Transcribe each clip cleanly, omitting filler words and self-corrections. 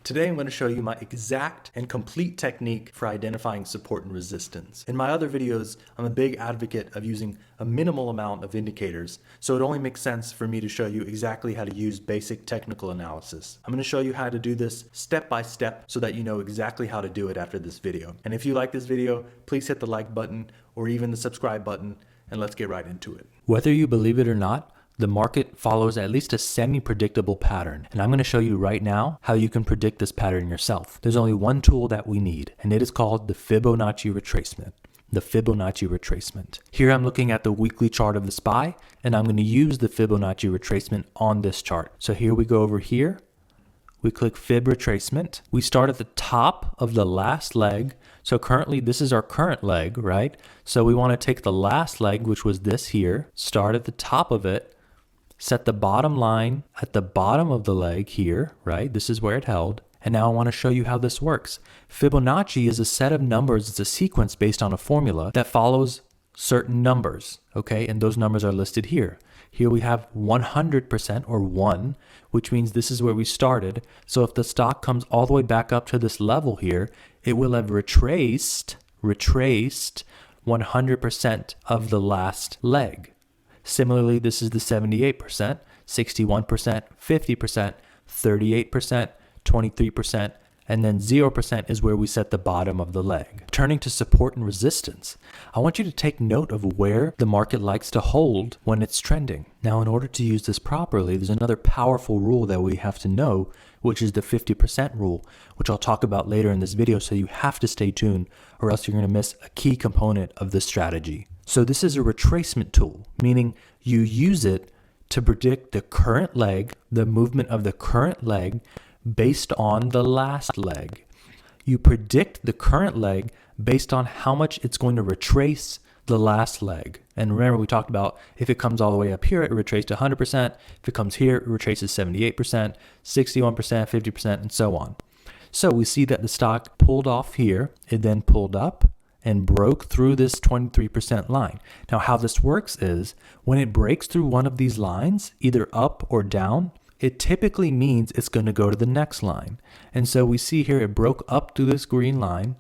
Today I'm going to show you my exact and complete technique for identifying support and resistance. In my other videos, I'm a big advocate of using a minimal amount of indicators, so it only makes sense for me to show you exactly how to use basic technical analysis. I'm going to show you how to do this step by step so that you know exactly how to do it after this video. And if you like this video, please hit the like button or even the subscribe button, and let's get right into it. Whether you believe it or not, the market follows at least a semi-predictable pattern, and I'm going to show you right now how you can predict this pattern yourself. There's only one tool that we need, and it is called the Fibonacci Retracement. The Fibonacci Retracement. Here I'm looking at the weekly chart of the SPY, and I'm going to use the Fibonacci Retracement on this chart. So here we go over here. We click Fib Retracement. We start at the top of the last leg. So currently this is our current leg, right? So we want to take the last leg, which was this here, start at the top of it, set the bottom line at the bottom of the leg here, right? This is where it held. And now I want to show you how this works. Fibonacci is a set of numbers. It's a sequence based on a formula that follows certain numbers, okay? And those numbers are listed here. Here we have 100% or 1, which means this is where we started. So if the stock comes all the way back up to this level here, it will have retraced 100% of the last leg. Similarly, this is the 78%, 61%, 50%, 38%, 23%, and then 0% is where we set the bottom of the leg. Turning to support and resistance, I want you to take note of where the market likes to hold when it's trending. Now, in order to use this properly, there's another powerful rule that we have to know, which is the 50% rule, which I'll talk about later in this video, so you have to stay tuned or else you're going to miss a key component of this strategy. So this is a retracement tool, meaning you use it to predict the current leg, the movement of the current leg based on the last leg. You predict the current leg based on how much it's going to retrace the last leg. And remember, we talked about if it comes all the way up here, it retraced 100%. If it comes here, it retraces 78%, 61%, 50%, and so on. So we see that the stock pulled off here. It then pulled up and broke through this 23% line. Now, how this works is when it breaks through one of these lines, either up or down, it typically means it's going to go to the next line. And so we see here it broke up through this green line,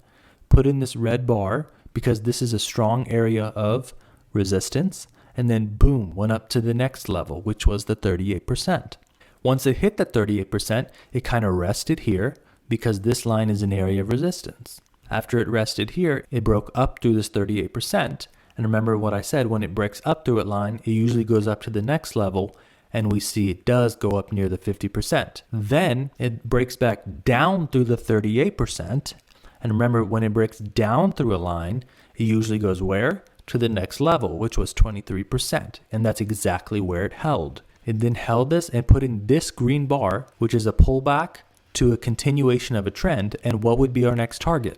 put in this red bar because this is a strong area of resistance, and then boom, went up to the next level, which was the 38%. Once it hit the 38%, it kind of rested here because this line is an area of resistance. After it rested here, it broke up through this 38%. And remember what I said, when it breaks up through a line, it usually goes up to the next level, and we see it does go up near the 50%. Then it breaks back down through the 38%. And remember, when it breaks down through a line, it usually goes where? To the next level, which was 23%. And that's exactly where it held. It then held this and put in this green bar, which is a pullback to a continuation of a trend. And what would be our next target?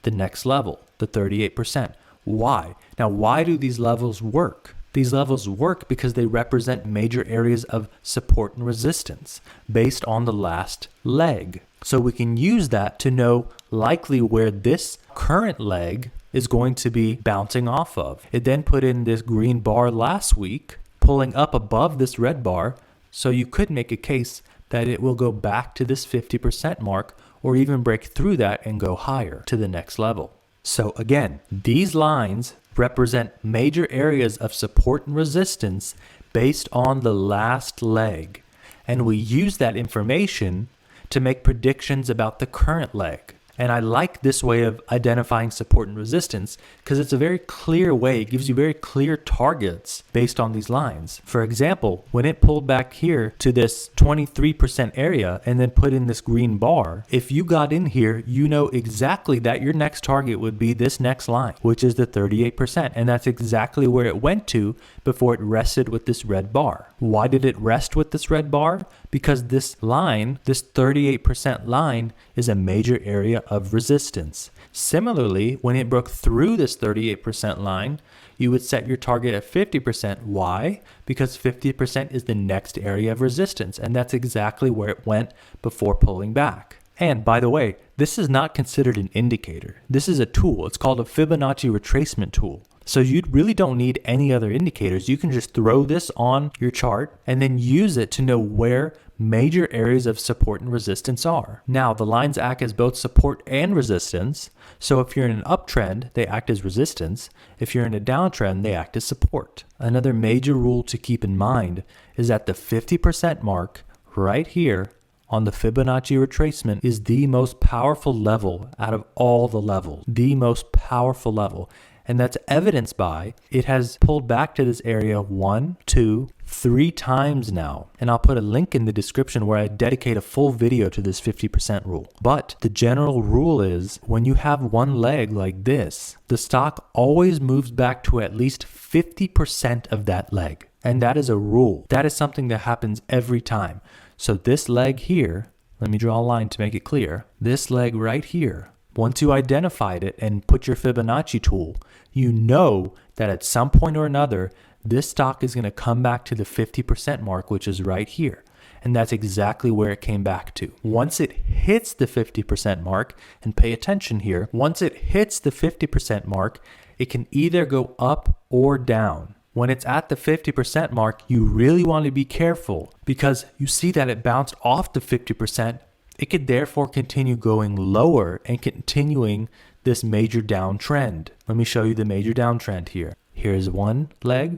The next level, the 38%. Why? Now, why do these levels work? These levels work because they represent major areas of support and resistance based on the last leg. So we can use that to know likely where this current leg is going to be bouncing off of. It then put in this green bar last week, pulling up above this red bar. So you could make a case that it will go back to this 50% mark or even break through that and go higher to the next level. So again, these lines represent major areas of support and resistance based on the last leg. And we use that information to make predictions about the current leg. And I like this way of identifying support and resistance because it's a very clear way. It gives you very clear targets based on these lines. For example, when it pulled back here to this 23% area and then put in this green bar, if you got in here, you know exactly that your next target would be this next line, which is the 38%. And that's exactly where it went to before it rested with this red bar. Why did it rest with this red bar? Because this line, this 38% line, is a major area of resistance. Similarly, when it broke through this 38% line, you would set your target at 50%. Why? Because 50% is the next area of resistance, and that's exactly where it went before pulling back. And by the way, this is not considered an indicator. This is a tool. It's called a Fibonacci Retracement tool. So you really don't need any other indicators. You can just throw this on your chart and then use it to know where major areas of support and resistance are. Now, the lines act as both support and resistance. So if you're in an uptrend, they act as resistance. If you're in a downtrend, they act as support. Another major rule to keep in mind is that the 50% mark right here on the Fibonacci retracement is the most powerful level out of all the levels, the most powerful level. And that's evidenced by it has pulled back to this area 1, 2, 3 times now. And I'll put a link in the description where I dedicate a full video to this 50% rule. But the general rule is when you have one leg like this, the stock always moves back to at least 50% of that leg. And that is a rule. That is something that happens every time. So this leg here, let me draw a line to make it clear. This leg right here, once you identified it and put your Fibonacci tool, you know that at some point or another, this stock is going to come back to the 50% mark, which is right here. And that's exactly where it came back to. Once it hits the 50% mark, and pay attention here, once it hits the 50% mark, it can either go up or down. When it's at the 50% mark, you really want to be careful because you see that it bounced off the 50%. It could therefore continue going lower and continuing this major downtrend. Let me show you the major downtrend here. Here's one leg.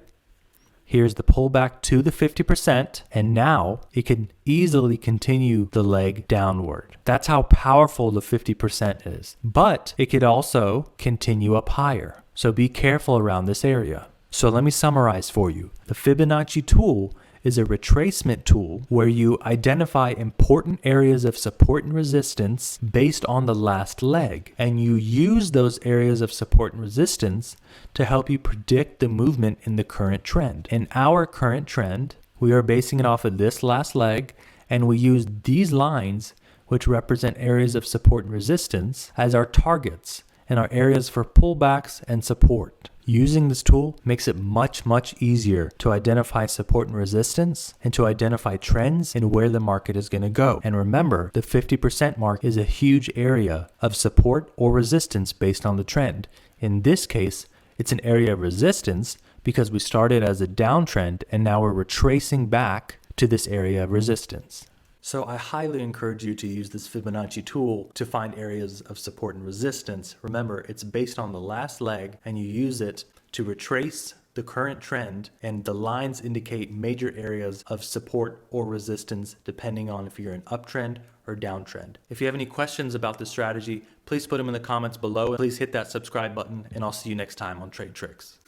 Here's the pullback to the 50%. And now it can easily continue the leg downward. That's how powerful the 50% is. But it could also continue up higher. So be careful around this area. So let me summarize for you. The Fibonacci tool is a retracement tool where you identify important areas of support and resistance based on the last leg. And you use those areas of support and resistance to help you predict the movement in the current trend. In our current trend, we are basing it off of this last leg, and we use these lines, which represent areas of support and resistance, as our targets and our areas for pullbacks and support. Using this tool makes it much easier to identify support and resistance and to identify trends and where the market is going to go. And remember, the 50% mark is a huge area of support or resistance based on the trend. In this case, it's an area of resistance because we started as a downtrend and now we're retracing back to this area of resistance. So I highly encourage you to use this Fibonacci tool to find areas of support and resistance. Remember, it's based on the last leg and you use it to retrace the current trend, and the lines indicate major areas of support or resistance depending on if you're an uptrend or downtrend. If you have any questions about this strategy, please put them in the comments below. Please hit that subscribe button and I'll see you next time on Trade Tricks.